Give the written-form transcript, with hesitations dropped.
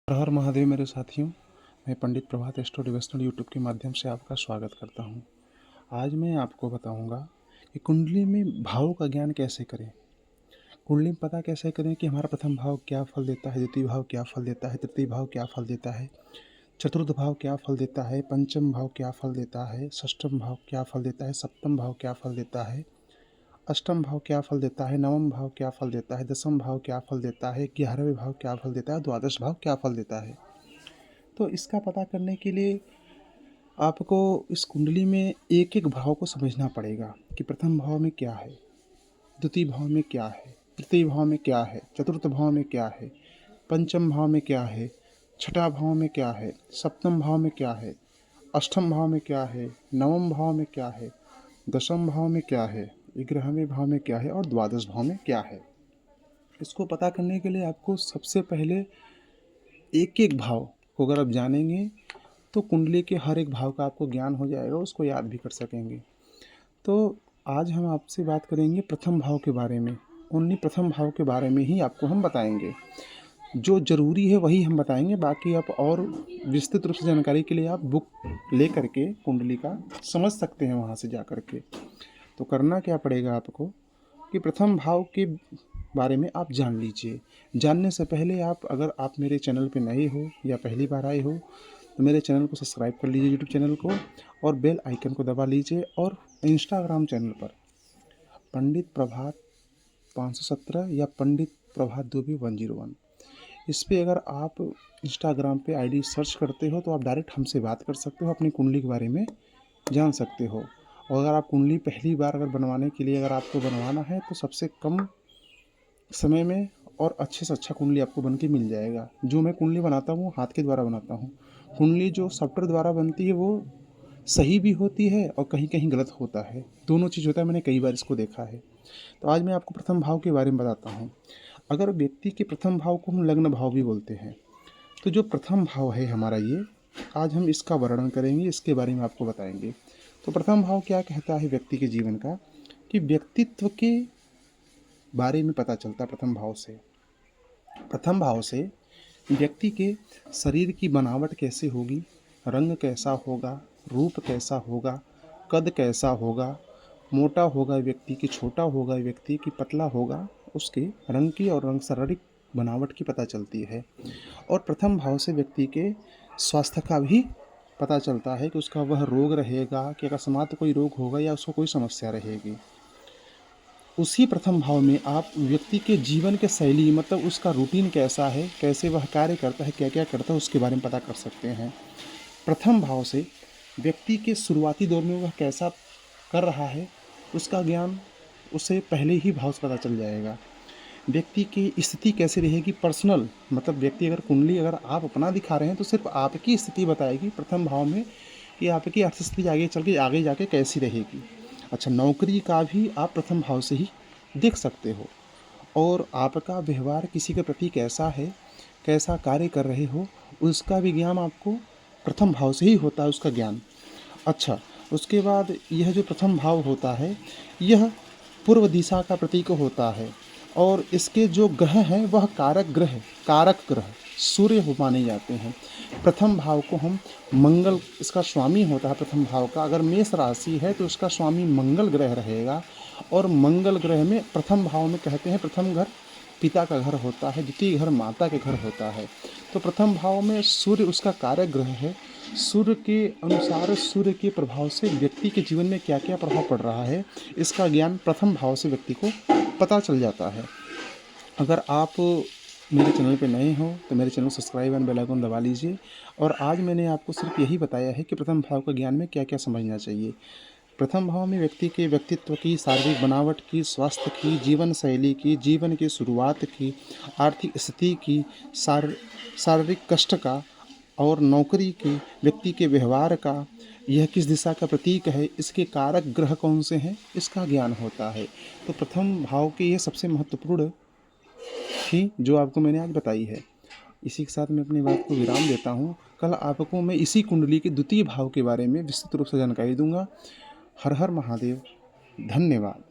हर हर महादेव मेरे साथियों। मैं पंडित प्रभात एस्ट्रो डिवोशनल यूट्यूब के माध्यम से आपका स्वागत करता हूं। आज मैं आपको बताऊंगा कि कुंडली में भाव का ज्ञान कैसे करें। कुंडली में पता कैसे करें कि हमारा प्रथम भाव क्या फल देता है, द्वितीय भाव क्या फल देता है, तृतीय भाव क्या फल देता है, चतुर्थ भाव क्या फल देता है, पंचम भाव क्या फल देता है, षष्ठम भाव क्या फल देता है, सप्तम भाव क्या फल देता है, अष्टम भाव क्या फल देता है, नवम भाव क्या फल देता है, दसम भाव क्या फल देता है, 11वें भाव क्या फल देता है, द्वादश भाव क्या फल देता है। तो इसका पता करने के लिए आपको इस कुंडली में एक एक भाव को समझना पड़ेगा कि प्रथम भाव में क्या है, द्वितीय भाव में क्या है, तृतीय भाव में क्या है, चतुर्थ भाव में क्या है, पंचम भाव में क्या है, छठा भाव में क्या है, सप्तम भाव में क्या है, अष्टम भाव में क्या है, नवम भाव में क्या है, दसम भाव में क्या है, 11वें भाव में क्या है और द्वादश भाव में क्या है। इसको पता करने के लिए आपको सबसे पहले एक एक भाव को अगर आप जानेंगे तो कुंडली के हर एक भाव का आपको ज्ञान हो जाएगा, उसको याद भी कर सकेंगे। तो आज हम आपसे बात करेंगे प्रथम भाव के बारे में। ओनली प्रथम भाव के बारे में ही आपको हम बताएंगे। जो ज़रूरी है वही हम बताएंगे, बाकी आप और विस्तृत रूप से जानकारी के लिए आप बुक ले करके कुंडली का समझ सकते हैं वहाँ से जा कर के। तो करना क्या पड़ेगा आपको कि प्रथम भाव के बारे में आप जान लीजिए। जानने से पहले अगर आप मेरे चैनल पे नए हो या पहली बार आए हो तो मेरे चैनल को सब्सक्राइब कर लीजिए, यूट्यूब चैनल को, और बेल आइकन को दबा लीजिए। और इंस्टाग्राम चैनल पर पंडित प्रभात 517 या पंडित प्रभात 2B101, इस पर अगर आप इंस्टाग्राम पे आईडी सर्च करते हो तो आप डायरेक्ट हमसे बात कर सकते हो, अपनी कुंडली के बारे में जान सकते हो। और अगर आप कुंडली पहली बार अगर बनवाने के लिए अगर आपको बनवाना है तो सबसे कम समय में और अच्छे से अच्छा कुंडली आपको बन के मिल जाएगा। जो मैं कुंडली बनाता हूँ हाथ के द्वारा बनाता हूँ। कुंडली जो सॉफ्टवेयर द्वारा बनती है वो सही भी होती है और कहीं कहीं गलत होता है, दोनों चीज़ होता है, मैंने कई बार इसको देखा है। तो आज मैं आपको प्रथम भाव के बारे में बताता हूँ। अगर व्यक्ति के प्रथम भाव को हम लग्न भाव भी बोलते हैं, तो जो प्रथम भाव है हमारा ये, आज हम इसका वर्णन करेंगे, इसके बारे में आपको बताएंगे। तो प्रथम भाव क्या कहता है व्यक्ति के जीवन का, कि व्यक्तित्व के बारे में पता चलता प्रथम भाव से। प्रथम भाव से व्यक्ति के शरीर की बनावट कैसे होगी, रंग कैसा होगा, रूप कैसा होगा, कद कैसा होगा, मोटा होगा व्यक्ति की, छोटा होगा व्यक्ति की, पतला होगा, उसके रंग की और रंग शारीरिक बनावट की पता चलती है। और प्रथम भाव से व्यक्ति के स्वास्थ्य का भी पता चलता है कि उसका वह रोग रहेगा कि अकस्मात कोई रोग होगा या उसको कोई समस्या रहेगी। उसी प्रथम भाव में आप व्यक्ति के जीवन के शैली, मतलब उसका रूटीन कैसा है, कैसे वह कार्य करता है, क्या क्या करता है, उसके बारे में पता कर सकते हैं। प्रथम भाव से व्यक्ति के शुरुआती दौर में वह कैसा कर रहा है उसका ज्ञान उसे पहले ही भाव से पता चल जाएगा। व्यक्ति की स्थिति कैसे रहेगी पर्सनल, मतलब व्यक्ति अगर कुंडली अगर आप अपना दिखा रहे हैं तो सिर्फ आपकी स्थिति बताएगी प्रथम भाव में कि आपकी आर्थिक स्थिति आगे चल के आगे जाके कैसी रहेगी। अच्छा, नौकरी का भी आप प्रथम भाव से ही देख सकते हो। और आपका व्यवहार किसी के प्रति कैसा है, कैसा कार्य कर रहे हो, उसका भी ज्ञान आपको प्रथम भाव से ही होता है, उसका ज्ञान। अच्छा, उसके बाद यह जो प्रथम भाव होता है यह पूर्व दिशा का प्रतीक होता है। और इसके जो ग्रह हैं वह कारक ग्रह सूर्य हो माने जाते हैं। प्रथम भाव को हम मंगल, इसका स्वामी होता है प्रथम भाव का। अगर मेष राशि है तो उसका स्वामी मंगल ग्रह रहेगा। और मंगल ग्रह में प्रथम भाव में कहते हैं प्रथम घर पिता का घर होता है, द्वितीय घर माता के घर होता है। तो प्रथम भाव में सूर्य उसका कारक ग्रह है। सूर्य के अनुसार, सूर्य के प्रभाव से व्यक्ति के जीवन में क्या क्या प्रभाव पड़ रहा है इसका ज्ञान प्रथम भाव से व्यक्ति को पता चल जाता है। अगर आप मेरे चैनल पे नए हो तो मेरे चैनल को सब्सक्राइब एंड बेल आइकन दबा लीजिए। और आज मैंने आपको सिर्फ यही बताया है कि प्रथम भाव का ज्ञान में क्या क्या समझना चाहिए। प्रथम भाव में व्यक्ति के व्यक्तित्व की, शारीरिक बनावट की, स्वास्थ्य की, जीवन शैली की, जीवन की शुरुआत की, आर्थिक स्थिति की, शारीरिक कष्ट का, और नौकरी की, व्यक्ति के व्यवहार का, यह किस दिशा का प्रतीक है, इसके कारक ग्रह कौन से हैं, इसका ज्ञान होता है। तो प्रथम भाव के ये सबसे महत्वपूर्ण थी जो आपको मैंने आज बताई है। इसी के साथ मैं अपनी बात को विराम देता हूँ। कल आपको मैं इसी कुंडली के द्वितीय भाव के बारे में विस्तृत रूप से जानकारी दूंगा। हर हर महादेव। धन्यवाद।